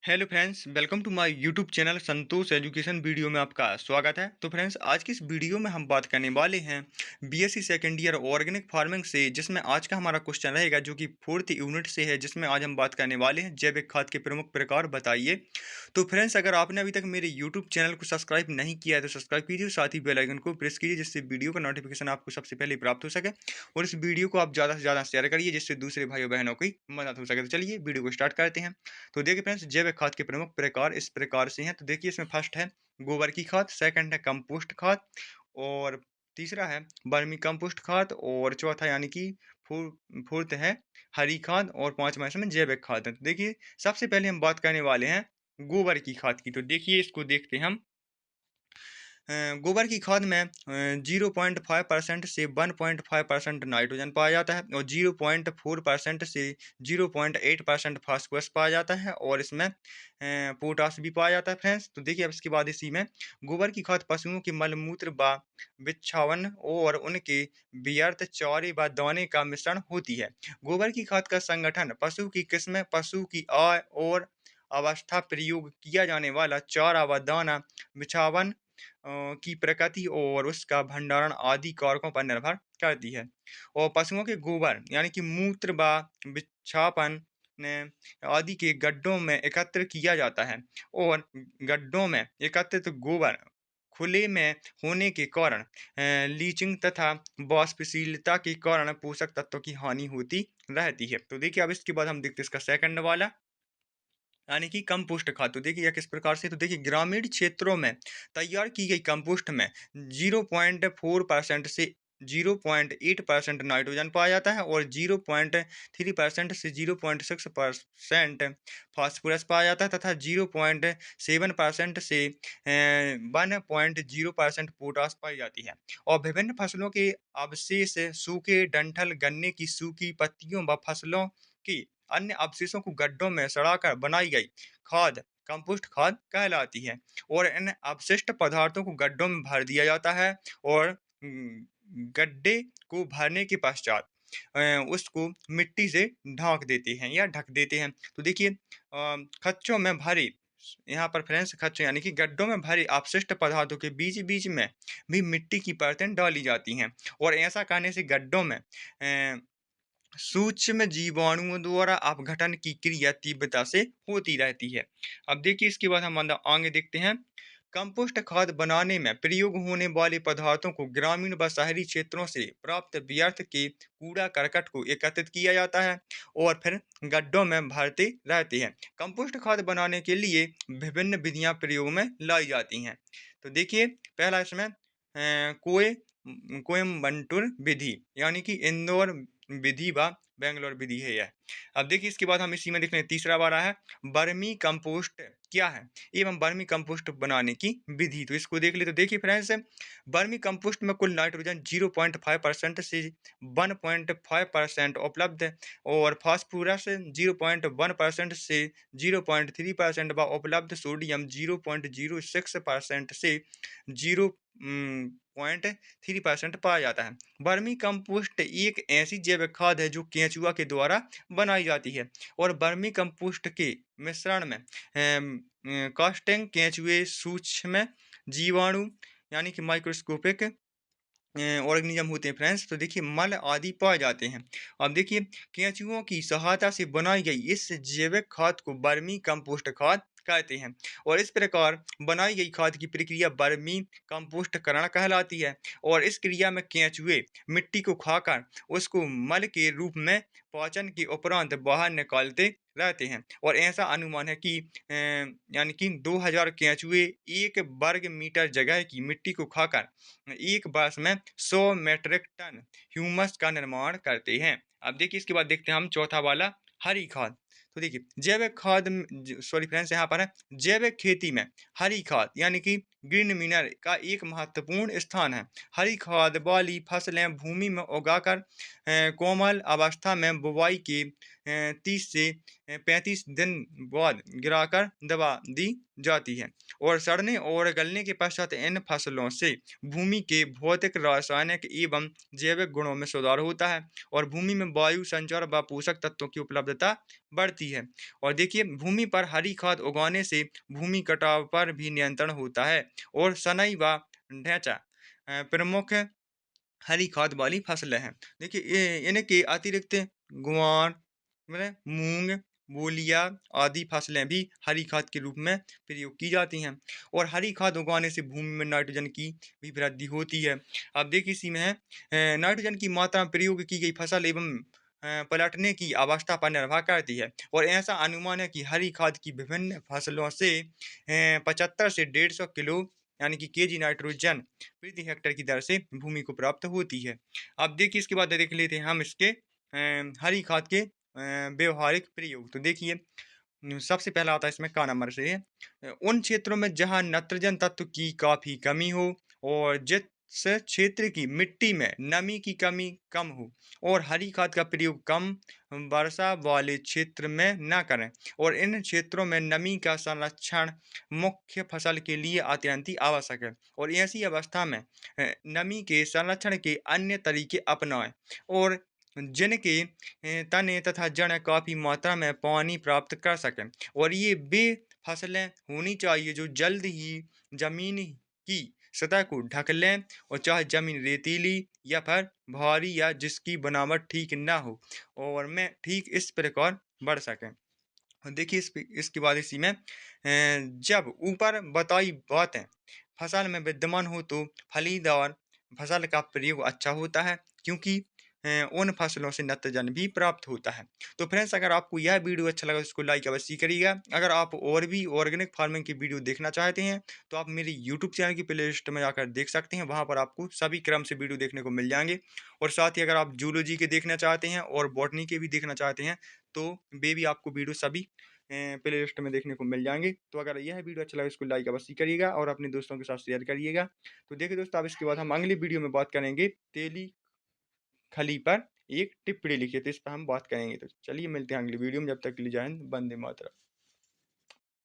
Hello friends, welcome to my YouTube channel Santosh education. Video में आपका स्वागत है। तो फ्रेंड्स, आज की इस वीडियो में हम बात करने वाले हैं BSc second year organic farming से, जिसमें आज का हमारा क्वेश्चन रहेगा जो कि 4th यूनिट से है, जिसमें आज हम बात करने वाले हैं जैविक खाद के प्रमुख प्रकार बताइए। तो फ्रेंड्स, अगर आपने अभी तक मेरे यूट्यूब चैनल को सब्सक्राइब नहीं किया है तो सब्सक्राइब कीजिए, साथ ही बेल आइकन को प्रेस कीजिए, जिससे वीडियो का नोटिफिकेशन आपको सबसे पहले प्राप्त हो सके। और इस वीडियो को आप ज़्यादा से ज़्यादा शेयर करिए, जिससे दूसरे भाइयों बहनों की मदद हो सके। तो चलिए वीडियो को स्टार्ट करते हैं। तो देखिए फ्रेंड्स, जैविक खाद के प्रमुख प्रकार इस प्रकार से हैं। तो देखिए, इसमें फर्स्ट है गोबर की खाद, सेकंड है कंपोस्ट खाद, और तीसरा है वर्मी कंपोस्ट खाद, और चौथा यानी कि फोर्थ है हरी खाद, और पांचवा इसमें जैविक खाद है। तो देखिए, सबसे पहले हम बात करने वाले हैं गोबर की खाद की। तो देखिए, इसको देखते हैं हम। गोबर की खाद में 0.5% से 1.5% नाइट्रोजन पाया जाता है, और 0.4% से 0.8% फास्फोरस पाया जाता है, और इसमें पोटास भी पाया जाता है फ्रेंड्स। तो देखिए, अब इसके बाद इसी में गोबर की खाद पशुओं के मलमूत्र व बिच्छावन और उनके व्यर्थ चारे व दाने का मिश्रण होती है। गोबर की खाद का संगठन पशु की किस्म, पशु की आय और अवस्था, प्रयोग किया जाने वाला चारा व दाना, बिछावन की प्रकृति और उसका भंडारण आदि कारकों पर निर्भर करती है। और पशुओं के गोबर यानी कि मूत्र व बिच्छापन ने आदि के गड्ढों में एकत्र किया जाता है, और गड्ढों में एकत्रित गोबर खुले में होने के कारण लीचिंग तथा वाष्पशीलता के कारण पोषक तत्वों की हानि होती रहती है। तो देखिए, अब इसके बाद हम देखते हैं इसका सेकंड वाला, यानी कि कंपोस्ट खाद। तो देखिए, यह किस प्रकार से। तो देखिए, ग्रामीण क्षेत्रों में तैयार की गई कंपोस्ट में 0.4% से 0.8% नाइट्रोजन पाया जाता है, और 0.3% से 0.6% फास्फोरस पाया जाता है, तथा 0.7% से 1.0% पोटास पाई जाती है। और विभिन्न फसलों के अवशेष, सूखे डंठल, गन्ने की सूखी पत्तियों व फसलों की अन्य अवशेषों को गड्ढों में सड़ाकर बनाई गई खाद कंपोस्ट खाद कहलाती है। और इन अपशिष्ट पदार्थों को गड्ढों में भर दिया जाता है, और गड्ढे को भरने के पश्चात उसको मिट्टी से ढक देते हैं या ढक देते हैं। तो देखिए, खच्चों में भरे, यहाँ पर फ्रेंड्स खच्चों यानी कि गड्ढों में भरे अपशिष्ट पदार्थों के बीच बीच में भी मिट्टी की परतें डाली जाती हैं, और ऐसा करने से गड्ढों में सूक्ष्म जीवाणुओं द्वारा अपघटन की क्रिया तीव्रता से होती रहती है। अब देखिए, इसके बाद हम आगे देखते हैं। कंपोस्ट खाद बनाने में प्रयोग होने वाले पदार्थों को ग्रामीण व शहरी क्षेत्रों से प्राप्त व्यर्थ के कूड़ा करकट को एकत्रित किया जाता है, और फिर गड्ढों में भरते रहते हैं। कंपोस्ट खाद बनाने के लिए विभिन्न विधियां प्रयोग में लाई जाती हैं। तो देखिए, पहला इसमें कोयम्बटूर विधि, यानी कि इंदौर विधि व बेंगलोर विधि है यह। अब देखिए, इसके बाद हम इसी में देख रहे हैं तीसरा वाला है वर्मी कंपोस्ट क्या है एवं वर्मी कंपोस्ट बनाने की विधि। तो इसको देख ले। तो देखिए फ्रेंड्स, वर्मी कंपोस्ट में कुल नाइट्रोजन 0.5% से 1.5% उपलब्ध है, और फास्फोरस 0.1% से 0.3% व उपलब्ध सोडियम 0.06% से 0.3% पाया जाता है। वर्मी कंपोस्ट एक ऐसी जैविक खाद है जो केंचुआ के द्वारा बनाई जाती है, और वर्मी कंपोस्ट के मिश्रण में कास्टिंग केंचुए, सूक्ष्म जीवाणु यानी कि माइक्रोस्कोपिक ऑर्गेनिज्म होते हैं फ्रेंड्स। तो देखिए, मल आदि पाए जाते हैं। अब देखिए, केंचुओं की सहायता से बनाई गई इस जैविक खाद को वर्मी कंपोस्ट खाद कहते हैं, और इस प्रकार बनाई गई खाद की प्रक्रिया वर्मी कंपोस्टकरण कहलाती है। और इस क्रिया में केंचुए मिट्टी को खाकर उसको मल के रूप में पाचन के उपरांत बाहर निकालते रहते हैं, और ऐसा अनुमान है कि यानी कि 2000 केंचुए 1 वर्ग मीटर जगह की मिट्टी को खाकर एक वर्ष में 100 मीट्रिक टन ह्यूमस का निर्माण करते हैं। अब देखिए, इसके बाद देखते हैं हम चौथा वाला हरी खाद। तो देखिए, जैविक खाद सॉरी फ्रेंड्स, यहाँ पर है जैविक खेती में हरी खाद यानी कि ग्रीन मिनर का एक महत्वपूर्ण स्थान है। हरी खाद वाली फसलें भूमि में उगाकर कोमल अवस्था में बुवाई के 30 से 35 दिन बाद गिराकर दबा दी जाती है और सड़ने और गलने के पश्चात इन फसलों से भूमि के भौतिक, रासायनिक एवं जैविक गुणों में सुधार होता है और भूमि में वायु संचार व पोषक तत्वों की उपलब्धता बढ़ती है। और देखिए, भूमि पर हरी खाद उगाने से भूमि कटाव पर भी नियंत्रण होता है और सनई व ढैंचा प्रमुख हरी खाद वाली फसलें हैं। देखिए, इनके अतिरिक्त ग्वार, मतलब मूंग, बोलिया आदि फसलें भी हरी खाद के रूप में प्रयोग की जाती हैं और हरी खाद उगाने से भूमि में नाइट्रोजन की भी वृद्धि होती है। अब देखिए, इसी में है नाइट्रोजन की मात्रा में प्रयोग की गई फसल एवं पलटने की अवस्था पर निर्भर करती है और ऐसा अनुमान है कि हरी खाद की विभिन्न फसलों से 75 से 150 किलो यानी कि केजी नाइट्रोजन प्रति हेक्टेयर की दर से भूमि को प्राप्त होती है। अब देखिए, इसके बाद देख लेते हैं हम इसके हरी खाद के व्यवहारिक प्रयोग। तो देखिए, सबसे पहला आता है इसमें का नंबर से उन क्षेत्रों में जहां नाइट्रोजन तत्व की काफी कमी हो और जिस क्षेत्र की मिट्टी में नमी की कमी कम हो और हरी खाद का प्रयोग कम वर्षा वाले क्षेत्र में न करें और इन क्षेत्रों में नमी का संरक्षण मुख्य फसल के लिए अत्यंत ही आवश्यक है और ऐसी अवस्था में नमी के संरक्षण के अन्य तरीके अपनाएं और जिनके तने तथा जड़ काफ़ी मात्रा में पानी प्राप्त कर सकें और ये वे फसलें होनी चाहिए जो जल्द ही ज़मीन की सतह को ढक लें और चाहे ज़मीन रेतीली या फिर भारी या जिसकी बनावट ठीक ना हो और में ठीक इस प्रकार बढ़ सकें। और देखिए, इसके बाद इसी में जब ऊपर बताई बातें फसल में विद्यमान हो तो फलीदार फसल का प्रयोग अच्छा होता है क्योंकि उन फसलों से नाइट्रोजन भी प्राप्त होता है। तो फ्रेंड्स, अगर आपको यह वीडियो अच्छा लगा तो इसको लाइक अवश्य करिएगा। अगर आप और भी ऑर्गेनिक फार्मिंग की वीडियो देखना चाहते हैं तो आप मेरे यूट्यूब चैनल की प्ले लिस्ट में जाकर देख सकते हैं। वहाँ पर आपको सभी क्रम से वीडियो देखने को मिल जाएंगे और साथ ही अगर आप जूलॉजी के देखना चाहते हैं और बॉटनी के भी देखना चाहते हैं तो वे भी आपको वीडियो सभी प्ले लिस्ट में देखने को मिल जाएंगे। तो अगर यह वीडियो अच्छा लगा इसको लाइक अवश्य करिएगा और अपने दोस्तों के साथ शेयर करिएगा। तो देखिए दोस्तों, अब इसके बाद हम अगली वीडियो में बात करेंगे तेली खली पर एक टिप्पणी लिखी है, तो इस पर हम बात करेंगे। तो चलिए मिलते हैं अगली वीडियो में, जब तक के लिए जय हिंद, वंदे मातरम।